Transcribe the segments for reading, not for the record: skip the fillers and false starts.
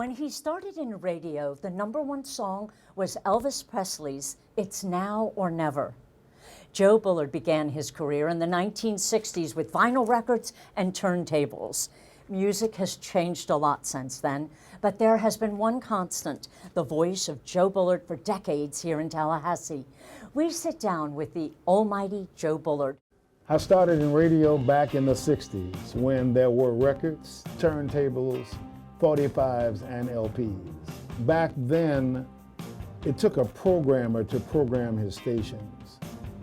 When he started in radio, the #1 song was Elvis Presley's "It's Now or Never." Joe Bullard began his career in the 1960s with vinyl records and turntables. Music has changed a lot since then, but there has been one constant, the voice of Joe Bullard for decades here in Tallahassee. We sit down with the almighty Joe Bullard. I started in radio back in the 60s when there were records, turntables, 45s, and LPs. Back then, it took a programmer to program his stations.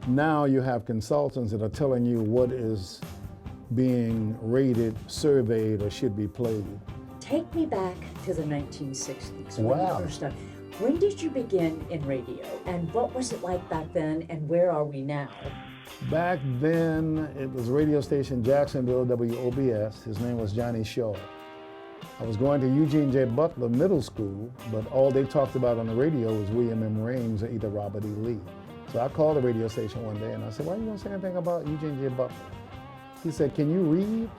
Now you have consultants that are telling you what is being rated, surveyed, or should be played. Take me back to the 1960s. Wow. When did you begin in radio, and what was it like back then, and where are we now? Back then, it was radio station Jacksonville, WOBS. His name was Johnny Shaw. I was going to Eugene J. Butler Middle School, but all they talked about on the radio was William M. Raines or either Robert E. Lee. So I called the radio station one day and I said, "Why are you going to say anything about Eugene J. Butler?" He said, "Can you read?"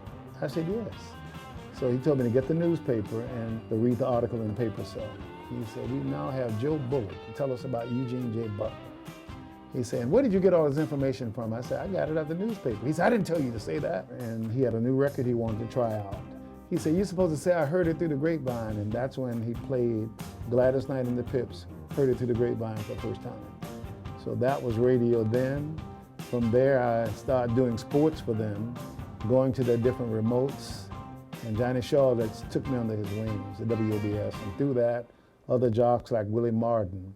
I said, "Yes." So he told me to get the newspaper and to read the article in the paper cell. He said, "We now have Joe Bullard to tell us about Eugene J. Butler." He said, "Where did you get all this information from?" I said, "I got it at the newspaper." He said, "I didn't tell you to say that." And he had a new record he wanted to try out. He said, "You're supposed to say I heard it through the grapevine," and that's when he played Gladys Knight and the Pips, Heard It Through the Grapevine for the first time. So that was radio then. From there, I started doing sports for them, going to their different remotes, and Johnny Shaw that took me under his wings at WOBS, and through that, other jocks like Willie Martin.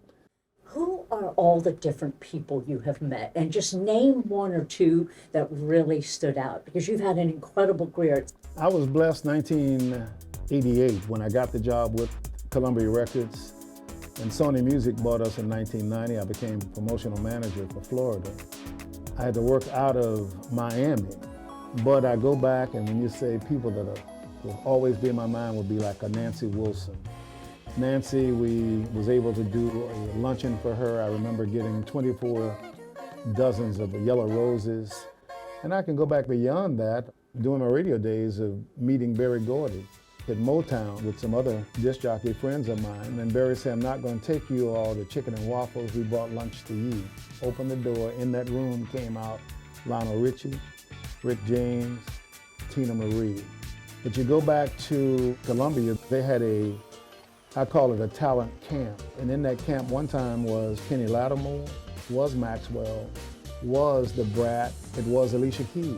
Who are all the different people you have met? And just name one or two that really stood out, because you've had an incredible career. I was blessed 1988 when I got the job with Columbia Records, and Sony Music bought us in 1990. I became promotional manager for Florida. I had to work out of Miami, but I go back, and when you say people that will always be in my mind would be like a Nancy Wilson. Nancy, we was able to do a luncheon for her. I remember getting 24 dozens of yellow roses. And I can go back beyond that, doing my radio days of meeting Berry Gordy at Motown with some other disc jockey friends of mine. And Berry said, "I'm not going to take you all to chicken and waffles. We brought lunch to you." Opened the door. In that room came out Lionel Richie, Rick James, Tina Marie. But you go back to Columbia, they had I call it a talent camp. And in that camp one time was Kenny Lattimore, was Maxwell, was the Brat, it was Alicia Keys.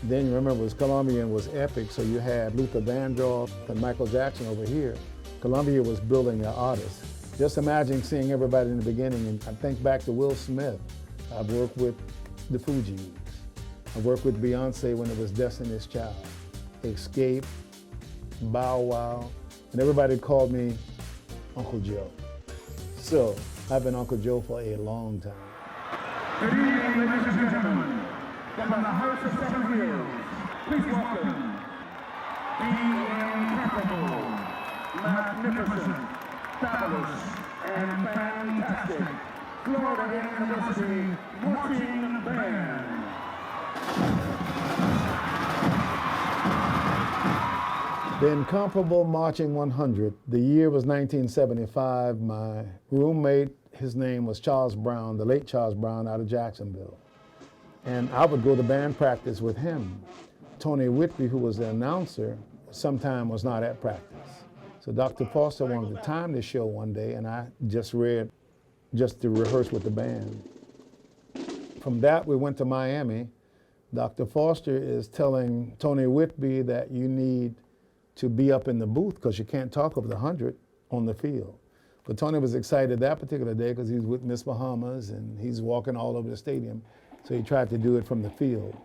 Then you remember it was Columbia and was epic, so you had Luther Vandross and Michael Jackson over here. Columbia was building their artists. Just imagine seeing everybody in the beginning, and I think back to Will Smith. I've worked with the Fugees. I've worked with Beyonce when it was Destiny's Child, Escape, Bow Wow, and everybody called me Uncle Joe. So I've been Uncle Joe for a long time. Good evening, ladies and gentlemen. From the House of Seven Hills, please welcome the incomparable, magnificent, fabulous, and fantastic Florida University Marching Band. The incomparable Marching 100. The year was 1975. My roommate, his name was Charles Brown, the late Charles Brown out of Jacksonville. And I would go to band practice with him. Tony Whitby, who was the announcer, sometime was not at practice. So Dr. Foster wanted to time the show one day, and I just read just to rehearse with the band. From that, we went to Miami. Dr. Foster is telling Tony Whitby that you need to be up in the booth because you can't talk over the 100 on the field. But Tony was excited that particular day because he was with Miss Bahamas and he's walking all over the stadium. So he tried to do it from the field.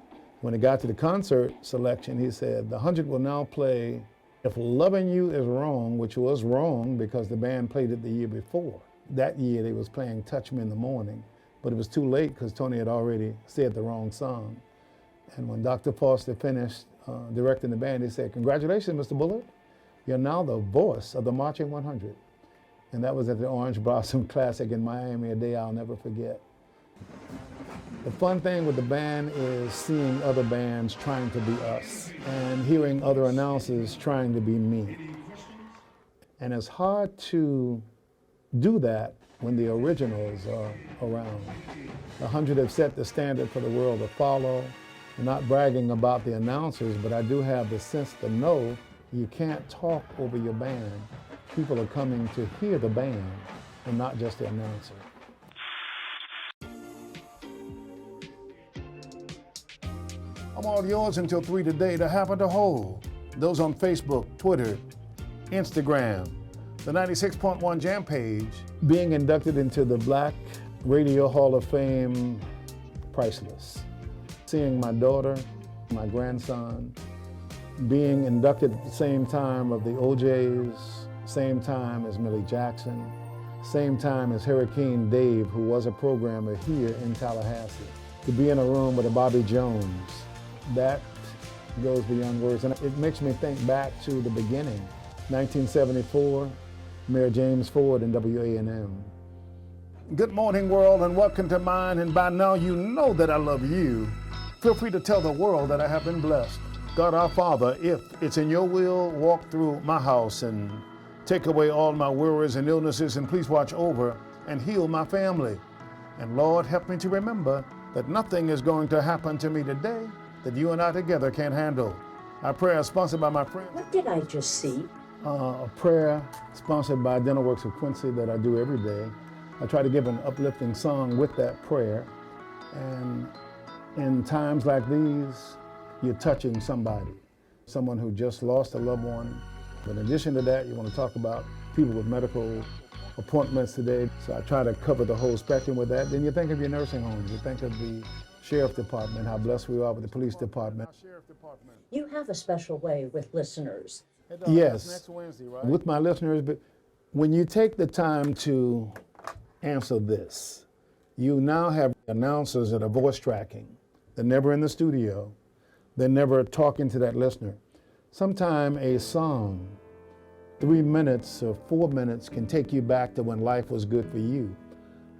When it got to the concert selection, he said, the 100 will now play If Loving You Is Wrong, which was wrong because the band played it the year before. That year they was playing Touch Me in the Morning, but it was too late because Tony had already said the wrong song. And when Dr. Foster finished directing the band, he said, "Congratulations, Mr. Bullard. You're now the voice of the Marching 100. And that was at the Orange Blossom Classic in Miami, a day I'll never forget. The fun thing with the band is seeing other bands trying to be us and hearing other announcers trying to be me. And it's hard to do that when the originals are around. The 100 have set the standard for the world to follow. I'm not bragging about the announcers, but I do have the sense to know you can't talk over your band. People are coming to hear the band and not just the announcer. I'm all yours until 3 today to happen to hold. Those on Facebook, Twitter, Instagram, the 96.1 Jam page. Being inducted into the Black Radio Hall of Fame, priceless. Seeing my daughter, my grandson, being inducted at the same time of the OJs, same time as Millie Jackson, same time as Hurricane Dave, who was a programmer here in Tallahassee. To be in a room with a Bobby Jones, that goes beyond words. And it makes me think back to the beginning, 1974, Mayor James Ford and WA&M. Good morning, world, and welcome to mine. And by now you know that I love you. Feel free to tell the world that I have been blessed. God our Father, if it's in your will, walk through my house and take away all my worries and illnesses, and please watch over and heal my family. And Lord, help me to remember that nothing is going to happen to me today that you and I together can't handle. Our prayer is sponsored by my friend. What did I just see? A prayer sponsored by Dental Works of Quincy that I do every day. I try to give an uplifting song with that prayer. And in times like these, you're touching somebody, someone who just lost a loved one. But in addition to that, you want to talk about people with medical appointments today. So I try to cover the whole spectrum with that. Then you think of your nursing homes, you think of the Sheriff Department, how blessed we are with the Police Department. You have a special way with listeners. Yes, Next Wednesday, right? with my listeners, but when you take the time to answer this, you now have announcers that are voice tracking. They're never in the studio. They're never talking to that listener. Sometime a song, 3 minutes or 4 minutes, can take you back to when life was good for you.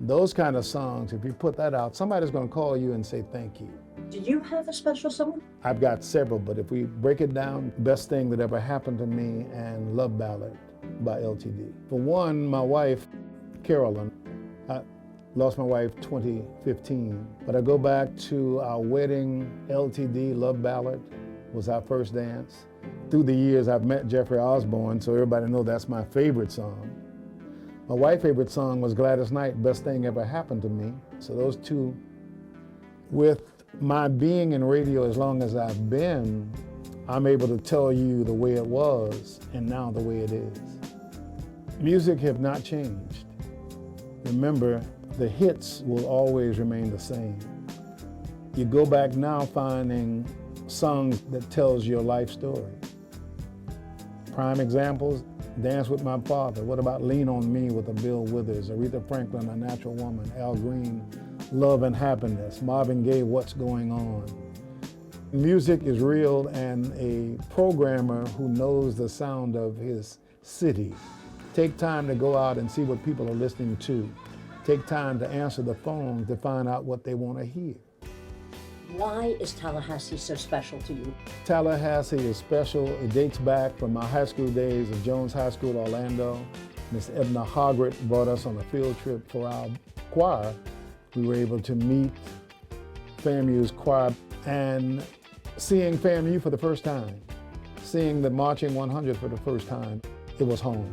Those kind of songs, if you put that out, somebody's going to call you and say thank you. Do you have a special song? I've got several, but if we break it down, Best Thing That Ever Happened to Me and Love Ballad by LTD. For one, my wife, Carolyn, I lost my wife 2015, but I go back to our wedding. LTD, Love Ballad was our first dance. Through the years, I've met Jeffrey Osborne, so everybody knows that's my favorite song. My wife's favorite song was Gladys Knight, Best Thing Ever Happened to Me. So those two. With my being in radio as long as I've been, I'm able to tell you the way it was and now the way it is. Music have not changed. Remember, the hits will always remain the same. You go back now finding songs that tells your life story. Prime examples, Dance with My Father. What about Lean on Me with a Bill Withers? Aretha Franklin, A Natural Woman. Al Green, Love and Happiness. Marvin Gaye, What's Going On? Music is real, and a programmer who knows the sound of his city. Take time to go out and see what people are listening to. Take time to answer the phone to find out what they want to hear. Why is Tallahassee so special to you? Tallahassee is special. It dates back from my high school days at Jones High School, Orlando. Miss Edna Hoggart brought us on a field trip for our choir. We were able to meet FAMU's choir, and seeing FAMU for the first time, seeing the Marching 100 for the first time, it was home.